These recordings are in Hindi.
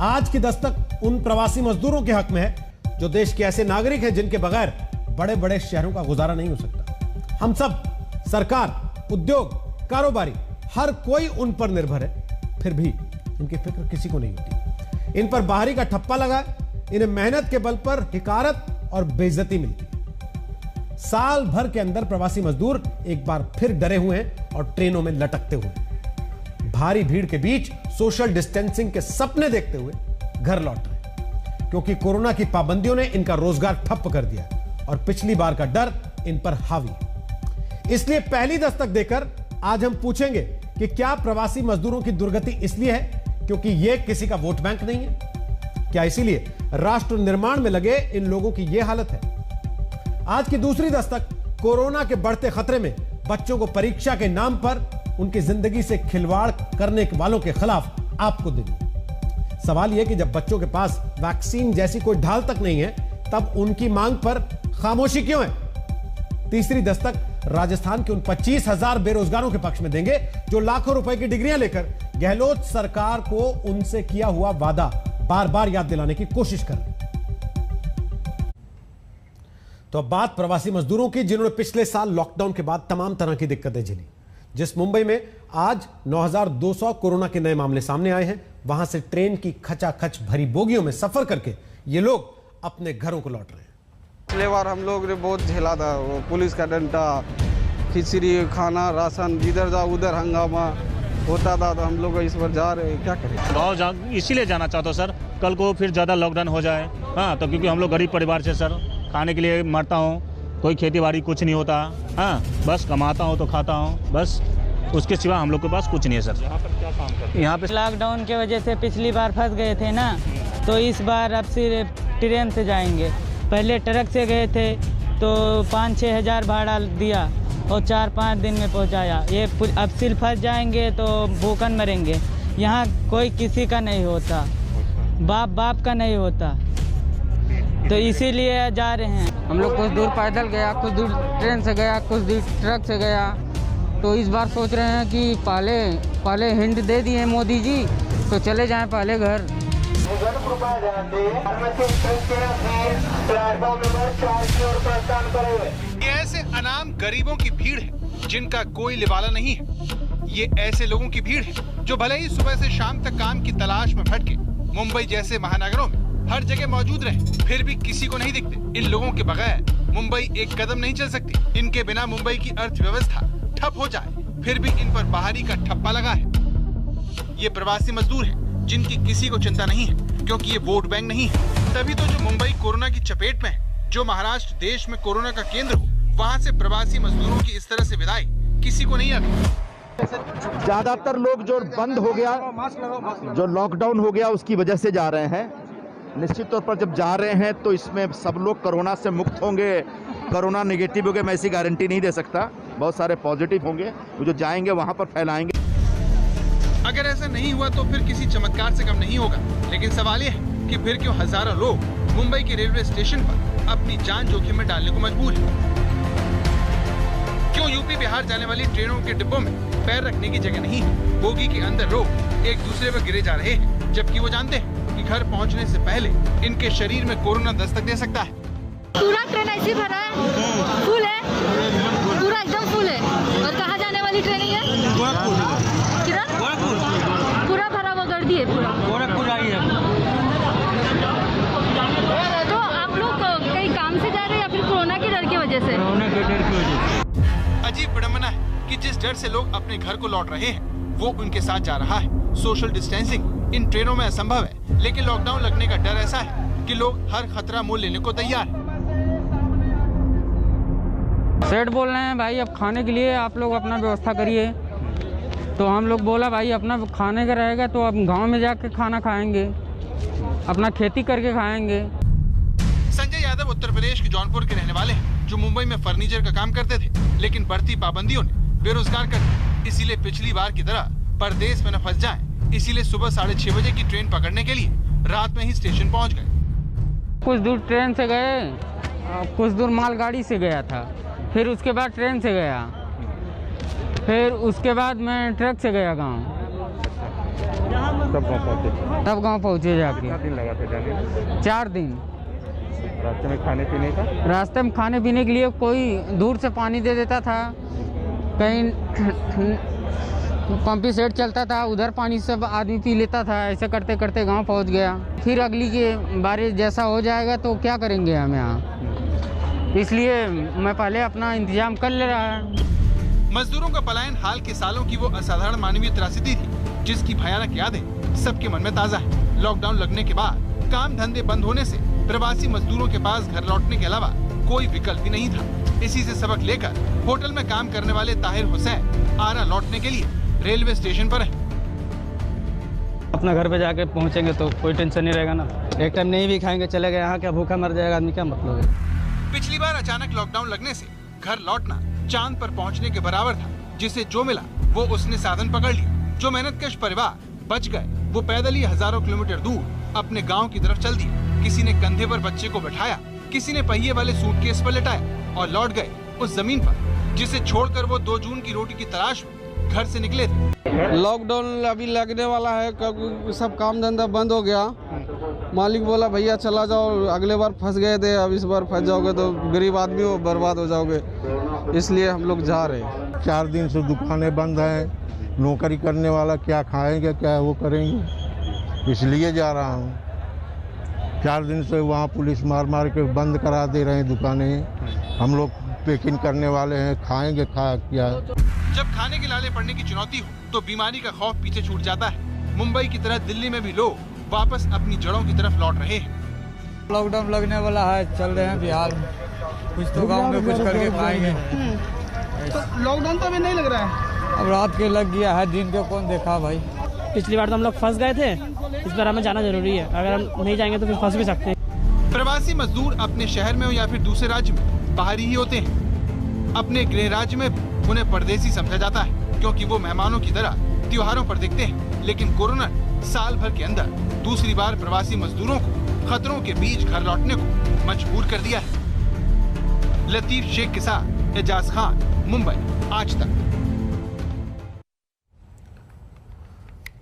आज की दस्तक उन प्रवासी मजदूरों के हक में है जो देश के ऐसे नागरिक हैं जिनके बगैर बड़े बड़े शहरों का गुजारा नहीं हो सकता। हम सब, सरकार, उद्योग, कारोबारी, हर कोई उन पर निर्भर है, फिर भी इनकी फिक्र किसी को नहीं होती। इन पर बाहरी का ठप्पा लगा, इन्हें मेहनत के बल पर हिकारत और बेइज्जती मिलती। साल भर के अंदर प्रवासी मजदूर एक बार फिर डरे हुए हैं और ट्रेनों में लटकते हुए, भारी भीड़ के बीच सोशल डिस्टेंसिंग के सपने देखते हुए घर लौट रहे, क्योंकि कोरोना की पाबंदियों ने इनका रोजगार ठप कर दिया और पिछली बार का डर इन पर हावी है। इसलिए पहली दस्तक देकर आज हम पूछेंगे कि क्या प्रवासी मजदूरों की दुर्गति इसलिए है क्योंकि यह किसी का वोट बैंक नहीं है? क्या इसीलिए राष्ट्र निर्माण में लगे इन लोगों की यह हालत है? आज की दूसरी दस्तक कोरोना के बढ़ते खतरे में बच्चों को परीक्षा के नाम पर उनकी जिंदगी से खिलवाड़ करने वालों के खिलाफ आपको देनी। सवाल यह कि जब बच्चों के पास वैक्सीन जैसी कोई ढाल तक नहीं है, तब उनकी मांग पर खामोशी क्यों है? तीसरी दस्तक राजस्थान के उन 25,000 बेरोजगारों के पक्ष में देंगे जो लाखों रुपए की डिग्रियां लेकर गहलोत सरकार को उनसे किया हुआ वादा बार बार याद दिलाने की कोशिश कर रहे हैं। तो अब बात प्रवासी मजदूरों की जिन्होंने पिछले साल लॉकडाउन के बाद तमाम तरह की दिक्कतें झेली। जिस मुंबई में आज 9,200 कोरोना के नए मामले सामने आए हैं, वहां से ट्रेन की खचाखच भरी बोगियों में सफर करके ये लोग अपने घरों को लौट रहे हैं। पिछले बार हम लोग ने बहुत झेला था, वो पुलिस का डंडा, खिचड़ी, खाना, राशन, जिधर जाओ उधर हंगामा होता था। तो हम लोग इस बार जा रहे हैं, क्या करें। गाँव इसीलिए जाना चाहता हूँ सर, कल को फिर ज़्यादा लॉकडाउन हो जाए। हाँ, तो क्योंकि हम लोग गरीब परिवार से सर, खाने के लिए मरता हूँ, कोई खेती बाड़ी कुछ नहीं होता। हाँ, बस कमाता हूँ तो खाता हूँ, बस उसके सिवा हम लोग के पास कुछ नहीं है सर। यहाँ पर क्या काम करते हैं? यहाँ पे लॉकडाउन की वजह से पिछली बार फंस गए थे ना, तो इस बार अब सिर्फ ट्रेन से जाएंगे। पहले ट्रक से गए थे तो 5-6 हज़ार भाड़ा दिया और 4-5 दिन में पहुँचाया। ये अब सिर्फ फंस जाएंगे तो भूखन मरेंगे। यहाँ कोई किसी का नहीं होता, बाप का नहीं होता, तो इसीलिए जा रहे हैं। हम लोग कुछ दूर पैदल गया, कुछ दूर ट्रेन से गया, कुछ दूर ट्रक से गया। तो इस बार सोच रहे हैं कि पहले हिंट दे दिए मोदी जी, तो चले जाएं पहले घर। ये ऐसे अनाम गरीबों की भीड़ है जिनका कोई लिवाला नहीं है। ये ऐसे लोगों की भीड़ है जो भले ही सुबह से शाम तक काम की तलाश में भटके मुंबई जैसे महानगरों में हर जगह मौजूद रहे, फिर भी किसी को नहीं दिखते। इन लोगों के बगैर मुंबई एक कदम नहीं चल सकती। इनके बिना मुंबई की अर्थव्यवस्था ठप हो जाए, फिर भी इन पर बाहरी का ठप्पा लगा है। ये प्रवासी मजदूर हैं जिनकी किसी को चिंता नहीं है, क्योंकि ये वोट बैंक नहीं है। तभी तो जो मुंबई कोरोना की चपेट में है, जो महाराष्ट्र देश में कोरोना का केंद्र हो, वहाँ से प्रवासी मजदूरों की इस तरह से विदाई किसी को नहीं आती। ज्यादातर लोग जो बंद हो गया, जो लॉकडाउन हो गया, उसकी वजह से जा रहे हैं। निश्चित तौर पर जब जा रहे हैं तो इसमें सब लोग कोरोना से मुक्त होंगे, कोरोना नेगेटिव होंगे, मैं ऐसी गारंटी नहीं दे सकता। बहुत सारे पॉजिटिव होंगे, वो जो जाएंगे वहां पर फैलाएंगे। अगर ऐसा नहीं हुआ तो फिर किसी चमत्कार से कम नहीं होगा। लेकिन सवाल यह है कि फिर क्यों हजारों लोग मुंबई के रेलवे स्टेशन पर अपनी जान जोखिम में डालने को मजबूर हैं? क्यों यूपी बिहार जाने वाली ट्रेनों के डिब्बों में पैर रखने की जगह नहीं है? बोगी के अंदर लोग एक दूसरे पर गिरे जा रहे हैं, जबकि वो जानते हैं कि घर पहुंचने से पहले इनके शरीर में कोरोना दस्तक दे सकता है। पूरा ट्रेन ऐसे भरा है, फुल है, पूरा एकदम फुल है। और कहाँ जाने वाली ट्रेनिंग है? पूरा भरा हुआ गर्दी है, पूरा ही है। तो आप लोग कहीं काम से जा रहे हैं या फिर कोरोना के डर की वजह से? कोरोना के डर की वजह से। अजीब विडंबना है कि जिस डर से लोग अपने घर को लौट रहे हैं, वो उनके साथ जा रहा है। सोशल डिस्टेंसिंग इन ट्रेनों में असंभव है, लेकिन लॉकडाउन लगने का डर ऐसा है कि लोग हर खतरा मोल लेने को तैयार हैं। सेठ बोल रहे हैं भाई अब खाने के लिए आप लोग अपना व्यवस्था करिए। तो हम लोग बोला भाई अपना खाने का रहेगा तो अब गांव में जाके खाना खाएंगे, अपना खेती करके खाएंगे। संजय यादव उत्तर प्रदेश के जौनपुर के रहने वाले हैं, जो मुंबई में फर्नीचर का काम करते थे, लेकिन बढ़ती पाबंदियों ने बेरोजगार कर दिया। इसीलिए पिछली बार की तरह परदेश में न फंस जाएं, इसीलिए सुबह 6:30 बजे की ट्रेन पकड़ने के लिए रात में ही स्टेशन पहुंच गए। कुछ दूर ट्रेन से गए, कुछ दूर मालगाड़ी से गया था, फिर उसके बाद ट्रेन से गया, फिर उसके बाद मैं ट्रक से गया गांव। तब गाँव पहुँचे? तब गांव पहुँचे जाके। कितना दिन लगा था जाने में? 4 दिन। रास्ते में खाने पीने का? रास्ते में खाने पीने के लिए कोई दूर से पानी दे देता था, कहीं पंपी सेट चलता था, उधर पानी सब आदमी पी लेता था। ऐसे करते करते गांव पहुंच गया। फिर अगली के बारिश जैसा हो जाएगा तो क्या करेंगे हम यहाँ, इसलिए मैं पहले अपना इंतजाम कर ले रहा है। मजदूरों का पलायन हाल के सालों की वो असाधारण मानवीय त्रासदी थी जिसकी भयानक यादें सबके मन में ताजा है। लॉकडाउन लगने के बाद काम धंधे बंद होने से प्रवासी मजदूरों के पास घर लौटने के अलावा कोई विकल्प ही नहीं था। इसी से सबक लेकर होटल में काम करने वाले ताहिर हुसैन आरा लौटने के लिए रेलवे स्टेशन पर है। अपना घर पे जाके पहुंचेंगे तो कोई टेंशन नहीं रहेगा ना। एक टाइम नहीं भी खाएंगे चले गए, यहाँ क्या भूखा मर जाएगा आदमी, क्या मतलब है। पिछली बार अचानक लॉकडाउन लगने से घर लौटना चांद पर पहुंचने के बराबर था। जिसे जो मिला वो उसने साधन पकड़ लिया। जो मेहनतकश परिवार बच गए वो पैदल ही हजारों किलोमीटर दूर अपने गांव की तरफ चल दिए। किसी ने कंधे पर बच्चे को बैठाया, किसी ने पहिए वाले सूटकेस पर लेटाया और लौट गए उस जमीन पर जिसे छोड़कर वो 2 जून की रोटी की तलाश में घर से निकले थे। लॉकडाउन अभी लगने वाला है क्योंकि सब काम धंधा बंद हो गया। मालिक बोला भैया चला जाओ, अगले बार फंस गए थे, अब इस बार फंस जाओगे तो गरीब आदमी हो, बर्बाद हो जाओगे, इसलिए हम लोग जा रहे हैं। 4 दिन से दुकानें बंद हैं, नौकरी करने वाला क्या खाएंगे क्या वो करेंगे, इसलिए जा रहा हूँ। 4 दिन से वहाँ पुलिस मार मार के बंद करा दे रहे हैं दुकानें। हम लोग पैकिंग करने वाले हैं, खाएंगे क्या। जब खाने के लाले पड़ने की चुनौती हो तो बीमारी का खौफ पीछे छूट जाता है। मुंबई की तरह दिल्ली में भी लोग वापस अपनी जड़ों की तरफ लौट रहे हैं। लॉकडाउन लगने वाला है, चल रहे हैं बिहार में, कुछ तो गांव में कुछ करके खाएंगे। तो लॉकडाउन तो अभी नहीं लग रहा है, अब रात के लग गया है, दिन के कौन देखा भाई। पिछली बार तो हम लोग फंस गए थे, इस बार हमें जाना जरूरी है। अगर हम नहीं जाएंगे तो फिर फंस भी सकते हैं। प्रवासी मजदूर अपने शहर में हो या फिर दूसरे राज्य में बाहरी ही होते हैं। अपने गृह राज्य में उन्हें परदेसी समझा जाता है क्योंकि वो मेहमानों की तरह त्योहारों पर दिखते हैं। लेकिन कोरोना साल भर के अंदर दूसरी बार प्रवासी मजदूरों को खतरों के बीच घर लौटने को मजबूर कर दिया है। लतीफ शेख के साथ एजाज खान, मुंबई, आज तक।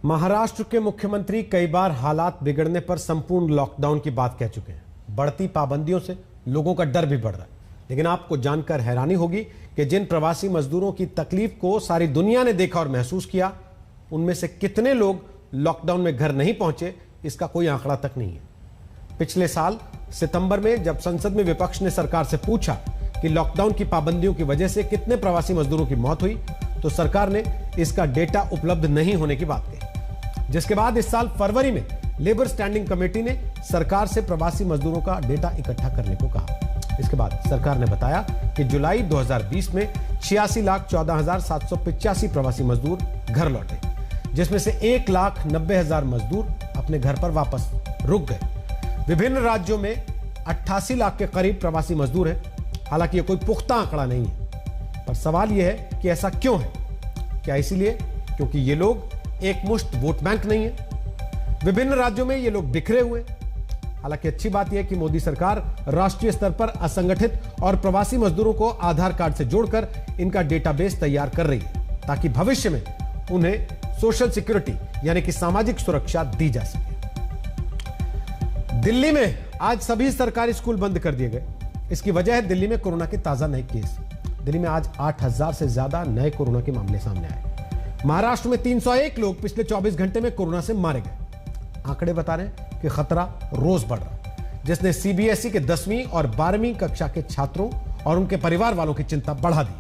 महाराष्ट्र के मुख्यमंत्री कई बार हालात बिगड़ने पर संपूर्ण लॉकडाउन की बात कह चुके हैं। बढ़ती पाबंदियों से लोगों का डर भी बढ़ रहा है। लेकिन आपको जानकर हैरानी होगी कि जिन प्रवासी मजदूरों की तकलीफ को सारी दुनिया ने देखा और महसूस किया, उनमें से कितने लोग लॉकडाउन में घर नहीं पहुंचे, इसका कोई आंकड़ा तक नहीं है। पिछले साल सितंबर में जब संसद में विपक्ष ने सरकार से पूछा कि लॉकडाउन की पाबंदियों की वजह से कितने प्रवासी मजदूरों की मौत हुई, तो सरकार ने इसका डेटा उपलब्ध नहीं होने की बात कही। जिसके बाद इस साल फरवरी में लेबर स्टैंडिंग कमेटी ने सरकार से प्रवासी मजदूरों का डेटा इकट्ठा करने को कहा। इसके बाद सरकार ने बताया कि जुलाई 2020 में 86,14,785 प्रवासी मजदूर घर लौटे, जिसमें से 1,90,000 मजदूर अपने घर पर वापस रुक गए। विभिन्न राज्यों में 88 लाख के करीब प्रवासी मजदूर हैं। हालांकि यह कोई पुख्ता आंकड़ा नहीं है, पर सवाल यह है कि ऐसा क्यों है। क्या इसीलिए क्योंकि ये लोग एक मुश्त वोट बैंक नहीं है? विभिन्न राज्यों में ये लोग बिखरे हुए। हालांकि अच्छी बात यह है कि मोदी सरकार राष्ट्रीय स्तर पर असंगठित और प्रवासी मजदूरों को आधार कार्ड से जोड़कर इनका डेटाबेस तैयार कर रही है, ताकि भविष्य में उन्हें सोशल सिक्योरिटी यानी कि सामाजिक सुरक्षा दी जा सके। दिल्ली में आज सभी सरकारी स्कूल बंद कर दिए गए। इसकी वजह है दिल्ली में कोरोना के ताजा नए केस। दिल्ली में आज 8,000 से ज्यादा नए कोरोना के मामले सामने आए। महाराष्ट्र में 301 लोग पिछले 24 घंटे में कोरोना से मारे गए। आंकड़े बता रहे हैं कि खतरा रोज बढ़ रहा है, जिसने सीबीएसई के 10वीं और 12वीं कक्षा के छात्रों और उनके परिवार वालों की चिंता बढ़ा दी।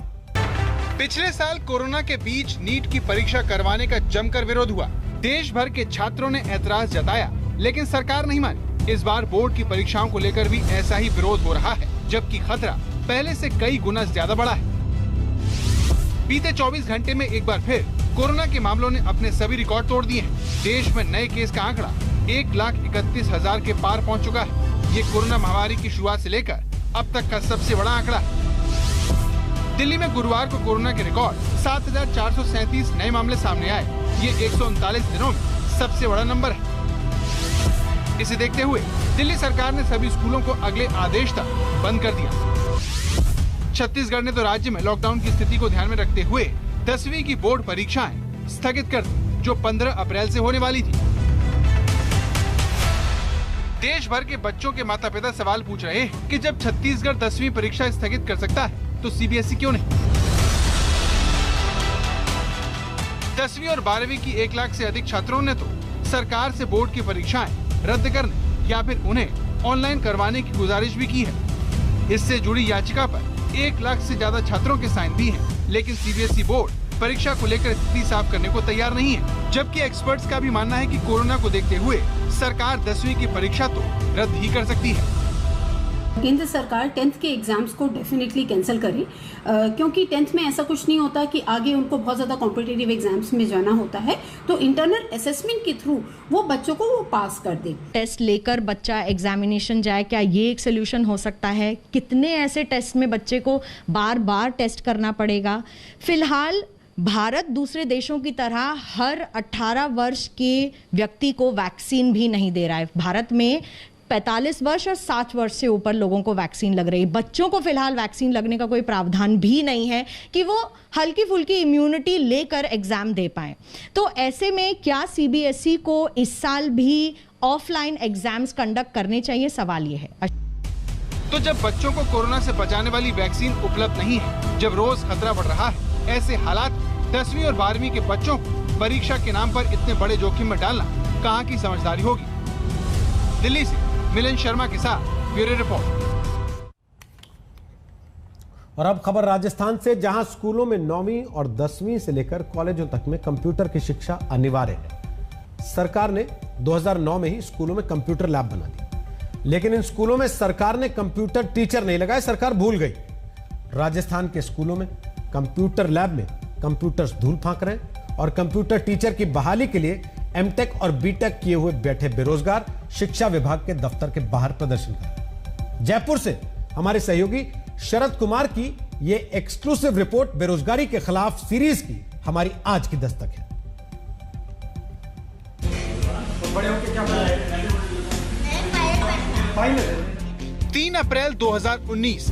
पिछले साल कोरोना के बीच नीट की परीक्षा करवाने का जमकर विरोध हुआ। देश भर के छात्रों ने ऐतराज जताया, लेकिन सरकार नहीं मानी। इस बार बोर्ड की परीक्षाओं को लेकर भी ऐसा ही विरोध हो रहा है, जबकि खतरा पहले से कई गुना ज्यादा बढ़ा है। बीते 24 घंटे में एक बार फिर कोरोना के मामलों ने अपने सभी रिकॉर्ड तोड़ दिए हैं। देश में नए केस का आंकड़ा 1,31,000 के पार पहुंच चुका है। ये कोरोना महामारी की शुरुआत से लेकर अब तक का सबसे बड़ा आंकड़ा है। दिल्ली में गुरुवार को कोरोना के रिकॉर्ड 7,437 नए मामले सामने आए। ये 139 दिनों में सबसे बड़ा नंबर है। इसे देखते हुए दिल्ली सरकार ने सभी स्कूलों को अगले आदेश तक बंद कर दिया। छत्तीसगढ़ ने तो राज्य में लॉकडाउन की स्थिति को ध्यान में रखते हुए 10वीं की बोर्ड परीक्षाएं स्थगित कर दी, जो 15 अप्रैल से होने वाली थी। देश भर के बच्चों के माता पिता सवाल पूछ रहे हैं कि जब छत्तीसगढ़ 10वीं परीक्षा स्थगित कर सकता है तो सीबीएसई क्यों नहीं। 10वीं और 12वीं की 1 लाख से अधिक छात्रों ने तो सरकार से बोर्ड की परीक्षाएं रद्द करने या फिर उन्हें ऑनलाइन करवाने की गुजारिश भी की है। इससे जुड़ी याचिका पर 1 लाख से ज्यादा छात्रों के साइन भी हैं, लेकिन सीबीएसई बोर्ड परीक्षा को लेकर स्थिति साफ करने को तैयार नहीं है। जबकि एक्सपर्ट्स का भी मानना है कि कोरोना को देखते हुए सरकार 10वीं की परीक्षा तो रद्द ही कर सकती है। केंद्र सरकार 10th के एग्जाम्स को डेफिनेटली कैंसिल करे, क्योंकि 10th में ऐसा कुछ नहीं होता कि आगे उनको बहुत ज़्यादा कॉम्पिटिटिव एग्जाम्स में जाना होता है, तो इंटरनल असेसमेंट के थ्रू वो बच्चों को वो पास कर दे। टेस्ट लेकर बच्चा एग्जामिनेशन जाए, क्या ये एक सोल्यूशन हो सकता है? कितने ऐसे टेस्ट में बच्चे को बार बार टेस्ट करना पड़ेगा? फिलहाल भारत दूसरे देशों की तरह हर 18 वर्ष के व्यक्ति को वैक्सीन भी नहीं दे रहा है। भारत में 45 वर्ष और 60 वर्ष से ऊपर लोगों को वैक्सीन लग रही है। बच्चों को फिलहाल वैक्सीन लगने का कोई प्रावधान भी नहीं है कि वो हल्की फुल्की इम्यूनिटी लेकर एग्जाम दे पाएं। तो ऐसे में क्या सीबीएसई को इस साल भी ऑफलाइन एग्जाम्स कंडक्ट करने चाहिए? सवाल ये है। तो जब बच्चों को कोरोना से बचाने वाली वैक्सीन उपलब्ध नहीं है, जब रोज खतरा बढ़ रहा है, ऐसे हालात 10वीं और 12वीं के बच्चों को परीक्षा के नाम पर इतने बड़े जोखिम में डालना कहां की समझदारी होगी। दिल्ली से मिलन शर्मा के साथ ब्यूरो रिपोर्ट। और अब खबर राजस्थान से, जहां स्कूलों में 9वीं और 10वीं से लेकर कॉलेजों तक में कंप्यूटर की शिक्षा अनिवार्य है। सरकार ने 2009 में ही स्कूलों में कंप्यूटर लैब बना दी, लेकिन इन स्कूलों में सरकार ने कंप्यूटर टीचर नहीं लगाए। सरकार भूल गई। राजस्थान के स्कूलों में कंप्यूटर लैब में कंप्यूटर्स धूल फांक रहे हैं और कंप्यूटर टीचर की बहाली के लिए एमटेक और बीटेक किए हुए बैठे बेरोजगार शिक्षा विभाग के दफ्तर के बाहर प्रदर्शन कर रहे हैं। जयपुर से हमारे सहयोगी शरद कुमार की यह एक्सक्लूसिव रिपोर्ट बेरोजगारी के खिलाफ सीरीज की हमारी आज की दस्तक है। 3 अप्रैल 2019,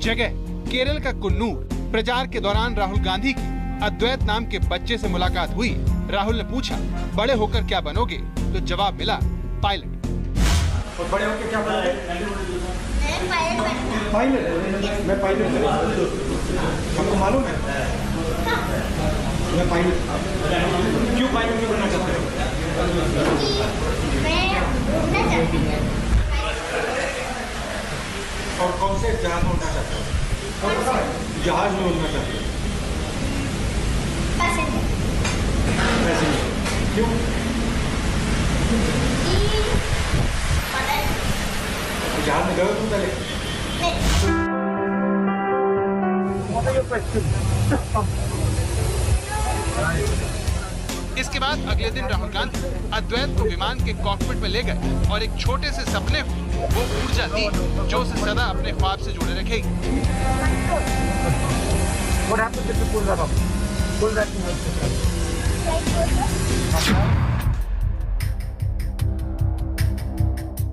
जगह केरल का कुन्नूर। प्रचार के दौरान राहुल गांधी की अद्वैत नाम के बच्चे से मुलाकात हुई। राहुल ने पूछा, बड़े होकर क्या बनोगे? तो जवाब मिला, पायलट। और बड़े होकर क्या बनोगे? मैं पायलट आपको मालूम है? मैं पायलट। क्यों पायलट क्यों बनना चाहते हो? और कौन से जहाज में उड़ना चाहते हो? जहाज में उड़ना चाहते हो? क्यों? जहाज में गए तुम पहले? इसके बाद अगले दिन राहुल गांधी अद्वैत को विमान के कॉकपिट में ले गए और एक छोटे से सपने को वो ऊर्जा दी जो उसे सदा अपने ख्वाब से जुड़े रखेगी।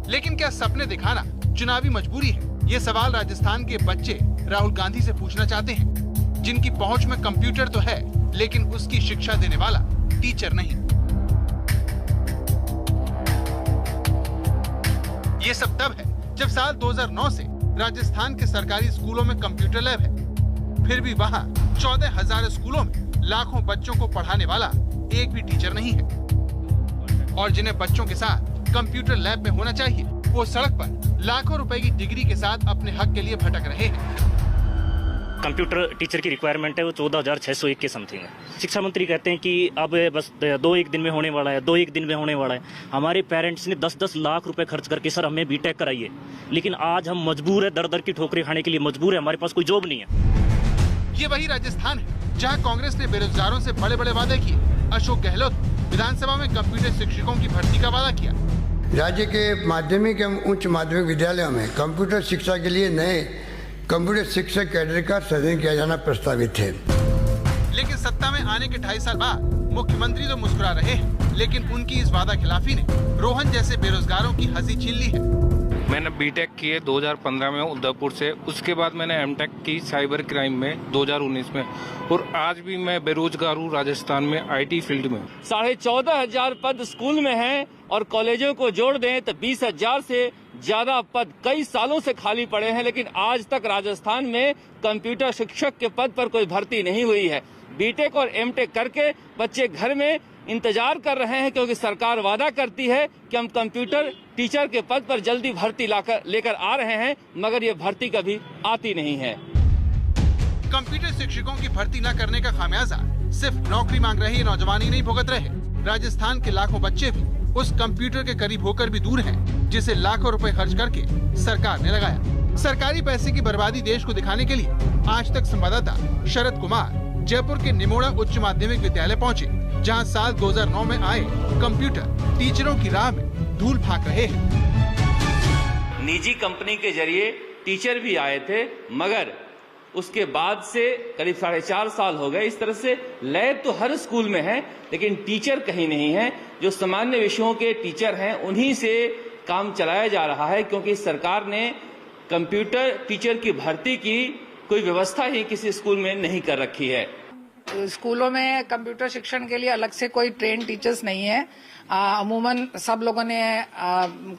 लेकिन क्या सपने दिखाना चुनावी मजबूरी है? ये सवाल राजस्थान के बच्चे राहुल गांधी से पूछना चाहते हैं, जिनकी पहुंच में कंप्यूटर तो है लेकिन उसकी शिक्षा देने वाला टीचर नहीं। ये सब तब है जब साल 2009 से राजस्थान के सरकारी स्कूलों में कंप्यूटर लैब है। फिर भी वहां 14,000 स्कूलों में लाखों बच्चों को पढ़ाने वाला एक भी टीचर नहीं है। और जिन्हें बच्चों के साथ कंप्यूटर लैब में होना चाहिए, वो सड़क पर लाखों रुपए की डिग्री के साथ अपने हक के लिए भटक रहे हैं। कंप्यूटर टीचर की रिक्वायरमेंट है वो 14,601 के समथिंग है। शिक्षा मंत्री कहते हैं कि अब बस 2-1 दिन में होने वाला है, 2-1 दिन में होने वाला है। हमारे पेरेंट्स ने 10-10 लाख रुपए खर्च करके सर हमें बीटेक कराइए, लेकिन आज हम मजबूर है, दर की ठोकरें खाने के लिए मजबूर है। हमारे पास कोई जॉब नहीं है। ये वही राजस्थान है जहाँ कांग्रेस ने बेरोजगारों से बड़े बड़े वादे किए। अशोक गहलोत विधानसभा में कंप्यूटर शिक्षकों की भर्ती का वादा किया। राज्य के माध्यमिक एवं उच्च माध्यमिक विद्यालयों में कंप्यूटर शिक्षा के लिए नए कंप्यूटर शिक्षक कैडर का सृजन किया जाना प्रस्तावित है। लेकिन सत्ता में आने के 2.5 साल बाद मुख्यमंत्री तो मुस्कुरा रहे हैं, लेकिन उनकी इस वादा खिलाफी ने रोहन जैसे बेरोजगारों की हंसी छीन ली है। मैंने बीटेक की है 2015 में उदयपुर से, उसके बाद मैंने एमटेक की साइबर क्राइम में 2019 में, और आज भी मैं बेरोजगार हूँ राजस्थान में आईटी फील्ड में। 14,500 पद स्कूल में हैं और कॉलेजों को जोड़ दें तो 20,000 से ज्यादा पद कई सालों से खाली पड़े हैं, लेकिन आज तक राजस्थान में कंप्यूटर शिक्षक के पद पर कोई भर्ती नहीं हुई है। बीटेक और एमटेक करके बच्चे घर में इंतजार कर रहे हैं, क्योंकि सरकार वादा करती है कि हम कंप्यूटर टीचर के पद पर जल्दी भर्ती लेकर आ रहे हैं, मगर ये भर्ती कभी आती नहीं है। कंप्यूटर शिक्षकों की भर्ती न करने का खामियाजा सिर्फ नौकरी मांग रहे नौजवान ही नहीं भुगत रहे, राजस्थान के लाखों बच्चे भी उस कंप्यूटर के करीब होकर भी दूर हैं, जिसे लाखों रुपए खर्च करके सरकार ने लगाया। सरकारी पैसे की बर्बादी देश को दिखाने के लिए आज तक संवाददाता शरद कुमार जयपुर के निमोड़ा उच्च माध्यमिक विद्यालय पहुंचे, जहां साल 2009 में आए कंप्यूटर टीचरों की राह में धूल फेंक रहे हैं। निजी कंपनी के जरिए टीचर भी आए थे, मगर उसके बाद से करीब 4.5 साल हो गए। इस तरह से लैब तो हर स्कूल में है, लेकिन टीचर कहीं नहीं है। जो सामान्य विषयों के टीचर हैं उन्हीं से काम चलाया जा रहा है, क्योंकि सरकार ने कंप्यूटर टीचर की भर्ती की कोई व्यवस्था ही किसी स्कूल में नहीं कर रखी है। स्कूलों में कंप्यूटर शिक्षण के लिए अलग से कोई ट्रेन टीचर्स नहीं है। अमूमन सब लोगों ने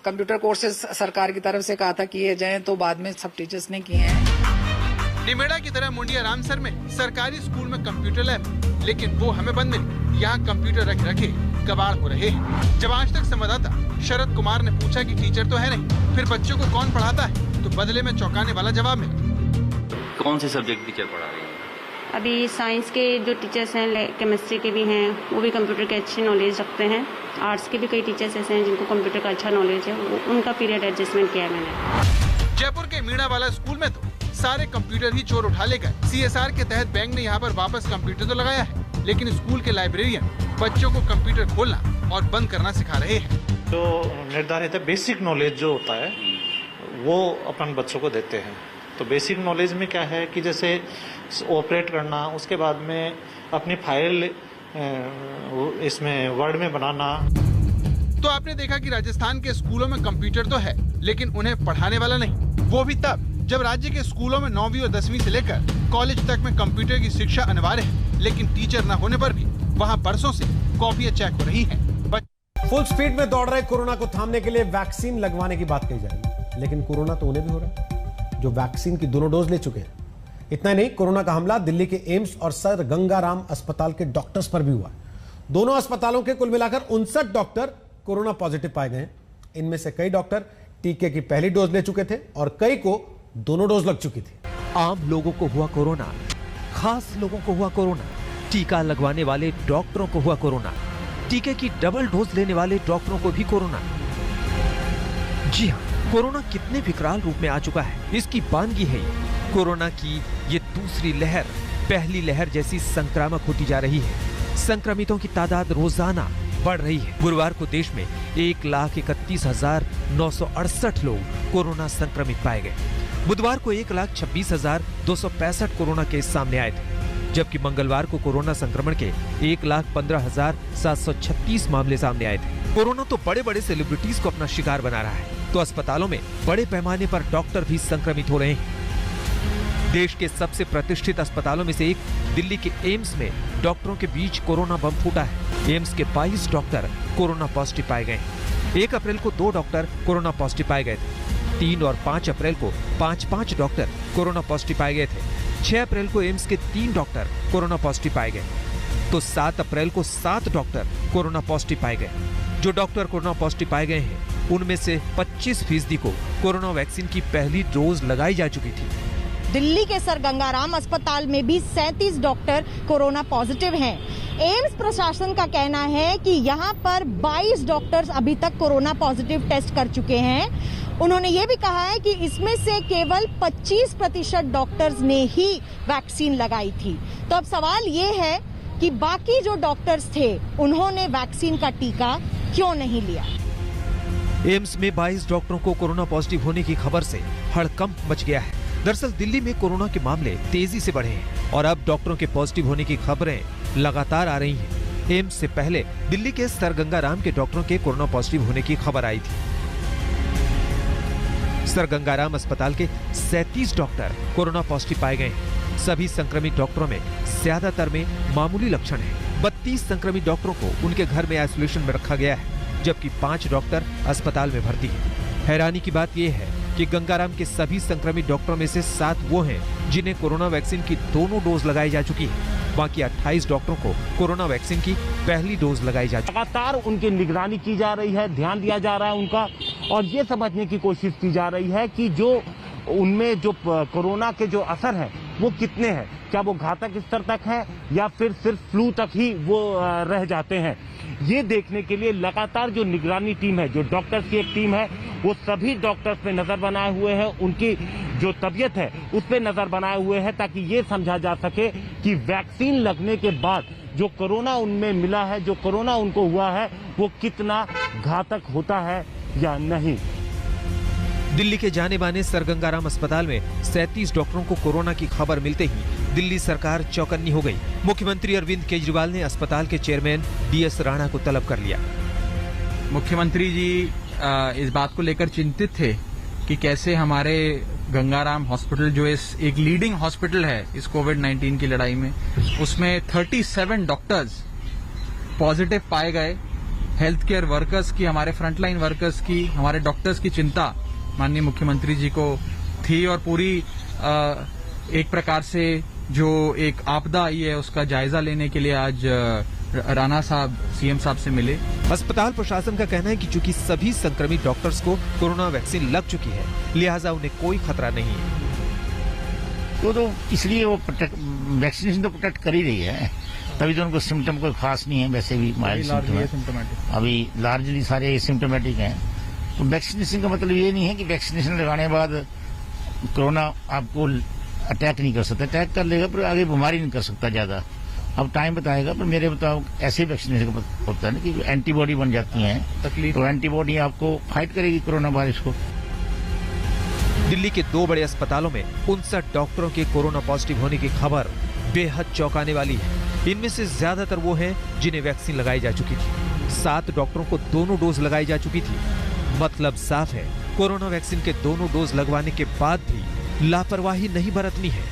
कंप्यूटर कोर्सेज सरकार की तरफ से कहा था किए जाएं, तो बाद में सब टीचर्स ने किए हैं। निमेड़ा की तरह मुंडिया रामसर में सरकारी स्कूल में कंप्यूटर लैब, लेकिन वो हमें बंद मिली। यहाँ कंप्यूटर रखे कबाड़ हो रहे हैं। जब आज तक संवाददाता शरद कुमार ने पूछा कि टीचर तो है नहीं, फिर बच्चों को कौन पढ़ाता है, तो बदले में चौंकाने वाला जवाब मिला। कौन से सब्जेक्ट टीचर पढ़ा रही हैं? अभी साइंस के जो टीचर्स हैं, केमिस्ट्री के भी हैं, वो भी कंप्यूटर के अच्छी नॉलेज रखते हैं। आर्ट्स के भी कई टीचर्स ऐसे हैं जिनको कंप्यूटर का अच्छा नॉलेज है, उनका पीरियड एडजस्टमेंट किया है मैंने। जयपुर के मीणा वाला स्कूल में तो सारे कंप्यूटर ही चोर उठा ले गए। CSR के तहत बैंक ने यहाँ पर वापस कंप्यूटर तो लगाया है, लेकिन स्कूल के लाइब्रेरियन बच्चों को कंप्यूटर खोलना और बंद करना सिखा रहे हैं। जो निर्धारित है बेसिक नॉलेज जो होता है वो अपन बच्चों को देते हैं। तो बेसिक नॉलेज में क्या है कि जैसे ऑपरेट करना, उसके बाद में अपनी फाइल इसमें वर्ड में बनाना। तो आपने देखा कि राजस्थान के स्कूलों में कंप्यूटर तो है, लेकिन उन्हें पढ़ाने वाला नहीं। वो भी तब जब राज्य के स्कूलों में 9वीं और 10वीं से लेकर कॉलेज तक में कंप्यूटर की शिक्षा अनिवार्य है, लेकिन टीचर न होने पर भी वहाँ बरसों से कॉपियां चेक हो रही हैं। फुल स्पीड में दौड़ रहे कोरोना को थामने के लिए वैक्सीन लगवाने की बात कही जा रही है, लेकिन कोरोना तो उन्हें भी हो रहा है जो वैक्सीन की दोनों डोज ले चुके हैं। इतना नहीं, कोरोना का हमला दिल्ली के एम्स और सर गंगाराम अस्पताल के डॉक्टर्स पर भी हुआ। दोनों अस्पतालों के कुल मिलाकर 59 डॉक्टर कोरोना पॉजिटिव पाए गए। इनमें से कई डॉक्टर टीके की पहली डोज ले चुके थे और कई को दोनों डोज लग चुकी थी। आम लोगों को हुआ कोरोना, खास लोगों को हुआ कोरोना, टीका लगवाने वाले डॉक्टरों को हुआ कोरोना, टीके की डबल डोज लेने वाले डॉक्टरों को भी कोरोना। जी हाँ, कोरोना कितने विकराल रूप में आ चुका है, इसकी बानगी है ये। कोरोना की ये दूसरी लहर पहली लहर जैसी संक्रामक होती जा रही है। संक्रमितों की तादाद रोजाना बढ़ रही है। गुरुवार को देश में 1,31,968 लोग कोरोना संक्रमित पाए गए। बुधवार को 1,26,265 कोरोना केस सामने आए थे, जबकि मंगलवार को कोरोना संक्रमण के 1,15,736 मामले सामने आए थे। कोरोना तो बड़े बड़े सेलिब्रिटीज को अपना शिकार बना रहा है, तो अस्पतालों में बड़े पैमाने पर डॉक्टर भी संक्रमित हो रहे हैं। देश के सबसे प्रतिष्ठित अस्पतालों में से एक दिल्ली के एम्स में डॉक्टरों के बीच कोरोना बम फूटा है। एम्स के 22 डॉक्टर कोरोना पॉजिटिव पाए गए। 1 अप्रैल को 2 डॉक्टर कोरोना पॉजिटिव पाए गए थे। 3 और 5 अप्रैल को 5 डॉक्टर कोरोना पॉजिटिव पाए गए थे। 6 अप्रैल को एम्स के 3 डॉक्टर कोरोना पॉजिटिव पाए गए, तो 7 अप्रैल को 7 डॉक्टर कोरोना पॉजिटिव पाए गए। जो डॉक्टर कोरोना पॉजिटिव पाए गए हैं, उनमें से 25% को कोरोना वैक्सीन की पहली डोज लगाई जा चुकी थी। दिल्ली के सर गंगाराम अस्पताल में भी 37 डॉक्टर कोरोना पॉजिटिव हैं। एम्स प्रशासन का कहना है कि यहां पर 22 डॉक्टर्स अभी तक कोरोना पॉजिटिव टेस्ट कर चुके हैं। उन्होंने ये भी कहा है कि इसमें से केवल 25% डॉक्टर्स ने ही वैक्सीन लगाई थी। तो अब सवाल ये है कि बाकी जो डॉक्टर्स थे, उन्होंने वैक्सीन का टीका क्यों नहीं लिया। एम्स में 22 डॉक्टरों को कोरोना पॉजिटिव होने की खबर से हड़कंप मच गया है। दरअसल दिल्ली में कोरोना के मामले तेजी से बढ़े हैं और अब डॉक्टरों के पॉजिटिव होने की खबरें लगातार आ रही हैं। एम्स से पहले दिल्ली के सर गंगाराम के डॉक्टरों के कोरोना पॉजिटिव होने की खबर आई थी। सर गंगाराम अस्पताल के 37 डॉक्टर कोरोना पॉजिटिव पाए गए हैं। सभी संक्रमित डॉक्टरों में ज्यादातर में मामूली लक्षण है। 32 संक्रमित डॉक्टरों को उनके घर में आइसोलेशन में रखा गया है, जबकि 5 डॉक्टर अस्पताल में भर्ती हैं। हैरानी की बात यह है कि गंगाराम के सभी संक्रमित डॉक्टरों में से 7 वो हैं जिन्हें कोरोना वैक्सीन की दोनों डोज लगाई जा चुकी है। बाकी 28 डॉक्टरों को कोरोना वैक्सीन की पहली डोज लगाई जा चुकी है। लगातार उनकी निगरानी की जा रही है, ध्यान दिया जा रहा है उनका, और ये समझने की कोशिश की जा रही है कि जो उनमें जो कोरोना के जो असर है वो कितने हैं, क्या वो घातक स्तर तक है या फिर सिर्फ फ्लू तक ही वो रह जाते हैं। ये देखने के लिए लगातार जो निगरानी टीम है, जो डॉक्टर्स की एक टीम है, वो सभी डॉक्टर्स पे नजर बनाए हुए हैं, उनकी जो तबीयत है उस पे नजर बनाए हुए हैं, ताकि ये समझा जा सके कि वैक्सीन लगने के बाद जो कोरोना उनमें मिला है, जो कोरोना उनको हुआ है, वो कितना घातक होता है या नहीं। दिल्ली के जाने माने सर गंगाराम अस्पताल में 37 डॉक्टरों को कोरोना की खबर मिलते ही दिल्ली सरकार चौकन्नी हो गई। मुख्यमंत्री अरविंद केजरीवाल ने अस्पताल के चेयरमैन DS राणा को तलब कर लिया। मुख्यमंत्री जी इस बात को लेकर चिंतित थे कि कैसे हमारे गंगाराम हॉस्पिटल, जो एक लीडिंग हॉस्पिटल है इस कोविड-19 की लड़ाई में, उसमें 37 डॉक्टर्स पॉजिटिव पाए गए। हेल्थ केयर वर्कर्स की, हमारे फ्रंटलाइन वर्कर्स की, हमारे डॉक्टर्स की चिंता माननीय मुख्यमंत्री जी को थी, और पूरी एक प्रकार से जो एक आपदा आई है उसका जायजा लेने के लिए आज राणा साहब CM साहब से मिले। अस्पताल प्रशासन का कहना है कि चूंकि सभी संक्रमित डॉक्टर्स को कोरोना वैक्सीन लग चुकी है, लिहाजा उन्हें कोई खतरा नहीं है। तो इसलिए वो वैक्सीनेशन तो प्रोटेक्ट कर ही रही है, तभी तो उनको सिम्टम कोई खास नहीं है, वैसे भी माइल्ड सिम्टम है। अभी लार्जली सारे सिम्टोमेटिक हैं। तो वैक्सीनेशन का मतलब ये नहीं है कि वैक्सीनेशन लगाने के बाद कोरोना आपको अटैक नहीं कर सकता। अटैक कर लेगा पर आगे बीमारी नहीं कर सकता ज्यादा। अब टाइम बताएगा, पर मेरे मुताबिक ऐसे वैक्सीनेशन का होता है ना कि एंटीबॉडी बन जाती हैं, तो एंटीबॉडी आपको फाइट करेगी कोरोना वायरस को। दिल्ली के 2 बड़े अस्पतालों में 59 डॉक्टरों के कोरोना पॉजिटिव होने की खबर बेहद चौंकाने वाली है। इनमें से ज्यादातर वो हैं जिन्हें वैक्सीन लगाई जा चुकी थी। 7 डॉक्टरों को दोनों डोज लगाई जा चुकी थी। मतलब साफ है, कोरोना वैक्सीन के दोनों डोज लगवाने के बाद भी लापरवाही नहीं बरतनी है।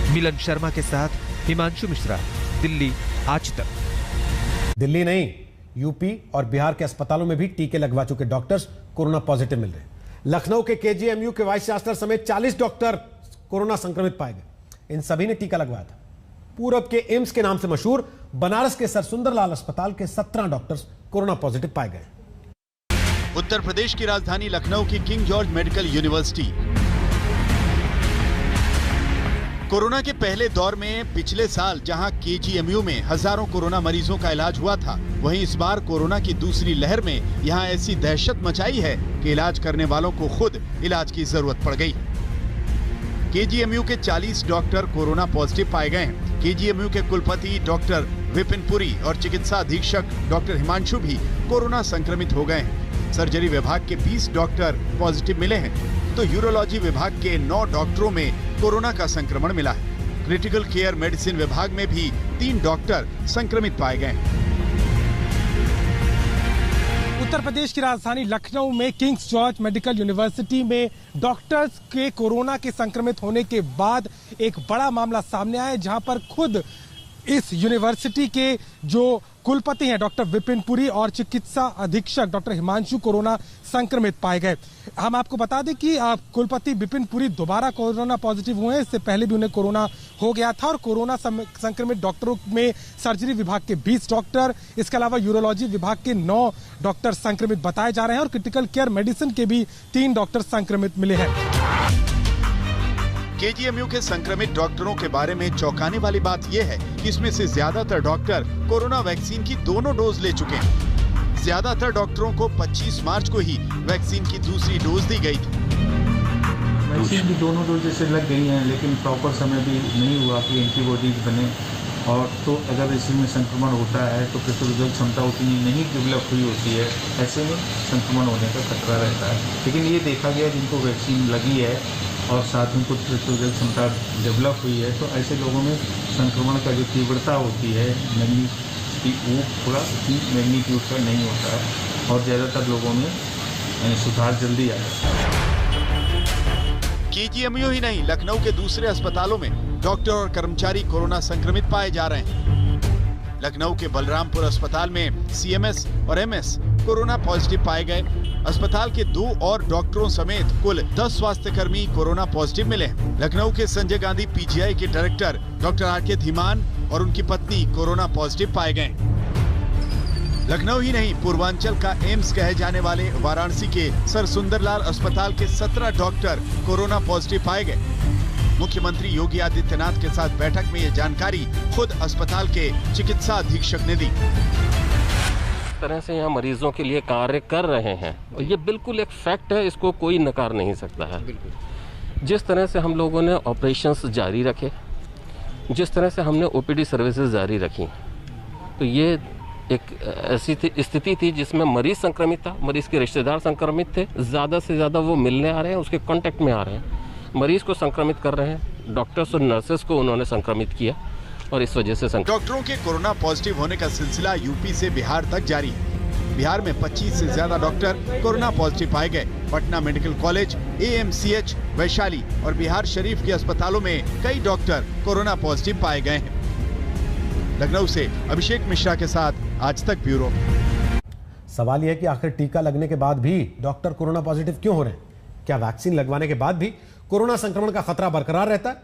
मिलन शर्मा के साथ हिमांशु मिश्रा, दिल्ली आज तक। दिल्ली नहीं, यूपी और बिहार के अस्पतालों में भी टीके लगवा चुके डॉक्टर्स कोरोना पॉजिटिव मिल रहे हैं। लखनऊ के KGMU के वाइस चांसलर समेत 40 डॉक्टर कोरोना संक्रमित पाए गए। इन सभी ने टीका लगवाया था। पूरब के एम्स के नाम से मशहूर बनारस के सर सुंदरलाल अस्पताल के 17 डॉक्टर्स कोरोना पॉजिटिव पाए गए। उत्तर प्रदेश की राजधानी लखनऊ की king George medical university corona के पहले दौर में पिछले साल जहां KGMU में हजारों कोरोना मरीजों का इलाज हुआ था, वहीं इस बार कोरोना की दूसरी लहर में यहां ऐसी दहशत मचाई है कि इलाज करने वालों को खुद इलाज की जरूरत पड़ गई। KGMU के 40 डॉक्टर कोरोना पॉजिटिव पाए गए हैं। KGMU के कुलपति डॉक्टर विपिन पुरी और चिकित्सा अधीक्षक डॉक्टर हिमांशु भी कोरोना संक्रमित हो गए हैं। सर्जरी विभाग के 20 डॉक्टर पॉजिटिव मिले हैं, तो यूरोलॉजी विभाग के 9 डॉक्टरों में कोरोना का संक्रमण मिला है। क्रिटिकल केयर मेडिसिन विभाग में भी 3 डॉक्टर संक्रमित पाए गए हैं। उत्तर प्रदेश की राजधानी लखनऊ में किंग्स जॉर्ज मेडिकल यूनिवर्सिटी में डॉक्टर्स के कोरोना के संक्रमित होने के बाद एक बड़ा मामला सामने आया, जहां पर खुद इस यूनिवर्सिटी के जो कुलपति हैं डॉक्टर विपिन पुरी और चिकित्सा अधीक्षक डॉक्टर हिमांशु कोरोना संक्रमित पाए गए। हम आपको बता दें कि कुलपति विपिन पुरी दोबारा कोरोना पॉजिटिव हुए हैं। इससे पहले भी उन्हें कोरोना हो गया था। और कोरोना संक्रमित डॉक्टरों में सर्जरी विभाग के 20 डॉक्टर, इसके अलावा यूरोलॉजी विभाग के 9 डॉक्टर संक्रमित बताए जा रहे हैं और क्रिटिकल केयर मेडिसिन के भी 3 डॉक्टर संक्रमित मिले हैं। KGMU के संक्रमित डॉक्टरों के बारे में चौंकाने वाली बात यह है कि इसमें से ज्यादातर डॉक्टर कोरोना वैक्सीन की दोनों डोज ले चुके हैं। ज्यादातर डॉक्टरों को 25 मार्च को ही वैक्सीन की दूसरी डोज दी गई थी। वैक्सीन की दोनों डोज जैसे लग गई हैं, लेकिन प्रॉपर समय भी नहीं हुआ कि एंटीबॉडीज बने, और तो अगर इसमें संक्रमण होता है तो प्रतिरोधक क्षमता उतनी नहीं डेवलप हुई होती है, ऐसे में संक्रमण होने का खतरा रहता है। लेकिन ये देखा गया जिनको वैक्सीन लगी है और साथ में कुछ प्रतिरोधक क्षमता डेवलप हुई है, तो ऐसे लोगों में संक्रमण का जो तीव्रता होती है वो थोड़ा मैग्नीट्यूड का नहीं होता है, और ज़्यादातर लोगों में सुधार जल्दी आए। केजीएमयू ही नहीं, लखनऊ के दूसरे अस्पतालों में डॉक्टर और कर्मचारी कोरोना संक्रमित पाए जा रहे हैं। लखनऊ के बलरामपुर अस्पताल में सीएमएस और एमएस कोरोना पॉजिटिव पाए गए। अस्पताल के 2 और डॉक्टरों समेत कुल 10 स्वास्थ्यकर्मी कोरोना पॉजिटिव मिले हैं। लखनऊ के संजय गांधी पीजीआई के डायरेक्टर डॉक्टर आर.के. धीमान और उनकी पत्नी कोरोना पॉजिटिव पाए गए। लखनऊ ही नहीं, पूर्वांचल का एम्स कहे जाने वाले वाराणसी के सर सुंदरलाल अस्पताल के 17 डॉक्टर कोरोना पॉजिटिव पाए गए। मुख्यमंत्री योगी आदित्यनाथ के साथ बैठक में ये जानकारी खुद अस्पताल के चिकित्सा अधीक्षक ने दी। इस तरह से यहाँ मरीजों के लिए कार्य कर रहे हैं और ये बिल्कुल एक फैक्ट है, इसको कोई नकार नहीं सकता है। जिस तरह से हम लोगों ने ऑपरेशंस जारी रखे, जिस तरह से हमने ओपीडी सर्विसेज जारी रखी, तो ये एक ऐसी स्थिति थी जिसमें मरीज संक्रमित था, मरीज के रिश्तेदार संक्रमित थे, ज़्यादा से ज़्यादा वो मिलने आ रहे हैं, उसके कांटेक्ट में आ रहे हैं, मरीज को संक्रमित कर रहे हैं, डॉक्टर्स और नर्सेस को उन्होंने संक्रमित किया और इस वजह से डॉक्टरों के कोरोना पॉजिटिव होने का सिलसिला यूपी से बिहार तक जारी है। बिहार में 25 से ज्यादा डॉक्टर कोरोना पॉजिटिव पाए गए। पटना मेडिकल कॉलेज, एएमसीएच, वैशाली और बिहार शरीफ के अस्पतालों में कई डॉक्टर कोरोना पॉजिटिव पाए गए हैं। लखनऊ से अभिषेक मिश्रा के साथ आज तक ब्यूरो। सवाल यह है कि आखिर टीका लगने के बाद भी डॉक्टर कोरोना पॉजिटिव क्यों हो रहे हैं? क्या वैक्सीन लगवाने के बाद भी कोरोना संक्रमण का खतरा बरकरार रहता है?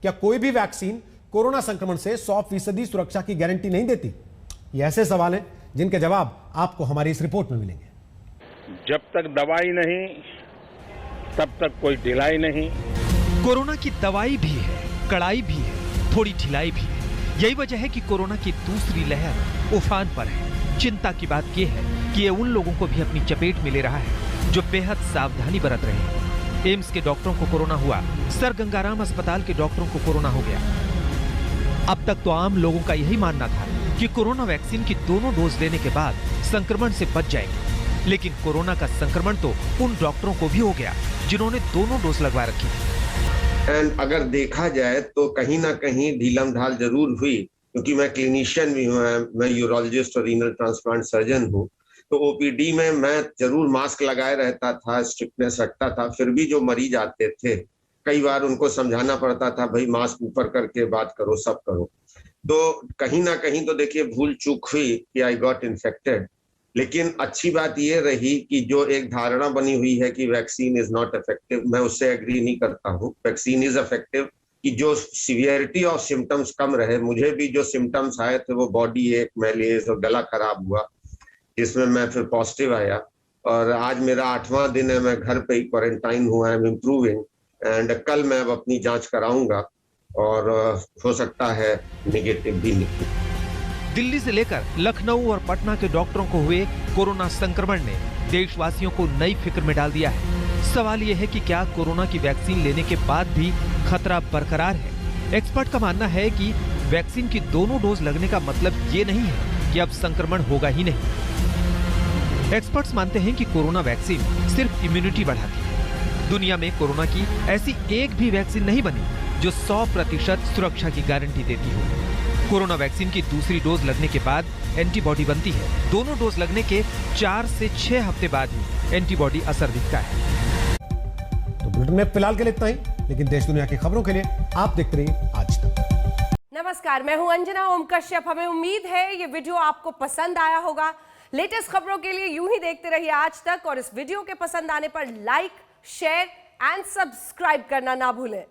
क्या कोई भी वैक्सीन कोरोना संक्रमण से 100% सुरक्षा की गारंटी नहीं देती? ये ऐसे सवाल हैं जिनके जवाब आपको हमारी इस रिपोर्ट में मिलेंगे। जब तक दवाई नहीं तब तक कोई ढिलाई नहीं। कोरोना की दवाई भी है, कड़ाई भी है, थोड़ी ढिलाई भी है। यही वजह है कि कोरोना की दूसरी लहर उफान पर है। चिंता की बात यह है कि ये उन लोगों को भी अपनी चपेट में ले रहा है जो बेहद सावधानी बरत रहे हैं। एम्स के डॉक्टरों को कोरोना हुआ, सर गंगाराम अस्पताल के डॉक्टरों को कोरोना हो गया। अब तक तो आम लोगों का यही मानना था कि कोरोना वैक्सीन की दोनों डोज लेने के बाद संक्रमण से बच जाएंगे, लेकिन कोरोना का संक्रमण तो उन डॉक्टरों को भी हो गया जिन्होंने दोनों डोज लगवा रखी थी। एंड अगर देखा जाए तो कहीं ना कहीं ढीलम ढाल जरूर हुई, क्योंकि मैं क्लिनिशियन भी हूँ, मैं यूरोलॉजिस्ट और रीनल ट्रांसप्लांट सर्जन हूँ, तो ओपीडी में मैं जरूर मास्क लगाए रहता था, स्ट्रिक्टनेस रखता था। फिर भी जो मरीज आते थे कई बार उनको समझाना पड़ता था, भाई मास्क ऊपर करके बात करो, सब करो। तो कहीं ना कहीं तो देखिए भूल चूक हुई कि आई गॉट इन्फेक्टेड। लेकिन अच्छी बात यह रही कि जो एक धारणा बनी हुई है कि वैक्सीन इज नॉट इफेक्टिव, मैं उससे एग्री नहीं करता हूँ। वैक्सीन इज इफेक्टिव कि जो सीवियरिटी ऑफ सिम्टम्स कम रहे। मुझे भी जो सिम्टम्स आए थे वो बॉडी एक, मैलेज और गला खराब हुआ, जिसमें मैं फिर पॉजिटिव आया और आज मेरा 8वां दिन है, मैं घर पे ही क्वारंटाइन हुआ, आई एम इम्प्रूविंग एंड कल मैं अब अपनी जांच कराऊंगा और हो सकता है नेगेटिव भी निकले। दिल्ली से लेकर लखनऊ और पटना के डॉक्टरों को हुए कोरोना संक्रमण ने देशवासियों को नई फिक्र में डाल दिया है। सवाल यह है कि क्या कोरोना की वैक्सीन लेने के बाद भी खतरा बरकरार है? एक्सपर्ट का मानना है कि वैक्सीन की दोनों डोज लगने का मतलब ये नहीं है कि अब संक्रमण होगा ही नहीं। एक्सपर्ट्स मानते हैं कि कोरोना वैक्सीन सिर्फ इम्यूनिटी बढ़ाती है। दुनिया में कोरोना की ऐसी एक भी वैक्सीन नहीं बनी जो 100% सुरक्षा की गारंटी देती हो। कोरोना वैक्सीन की दूसरी डोज लगने के बाद एंटीबॉडी बनती है। दोनों डोज लगने के 4 से 6 हफ्ते बाद ही एंटीबॉडी असर दिखता है। तो बुलेटिन में फिलहाल के लिए इतना ही, लेकिन देश दुनिया की खबरों के लिए आप देखते रहिए आज तक। नमस्कार, मैं हूं अंजना ओम कश्यप। हमें उम्मीद है ये वीडियो आपको पसंद आया होगा। लेटेस्ट खबरों के लिए यूं ही देखते रहिए आज तक और इस वीडियो के पसंद आने पर लाइक, शेयर एंड सब्सक्राइब करना ना भूलें।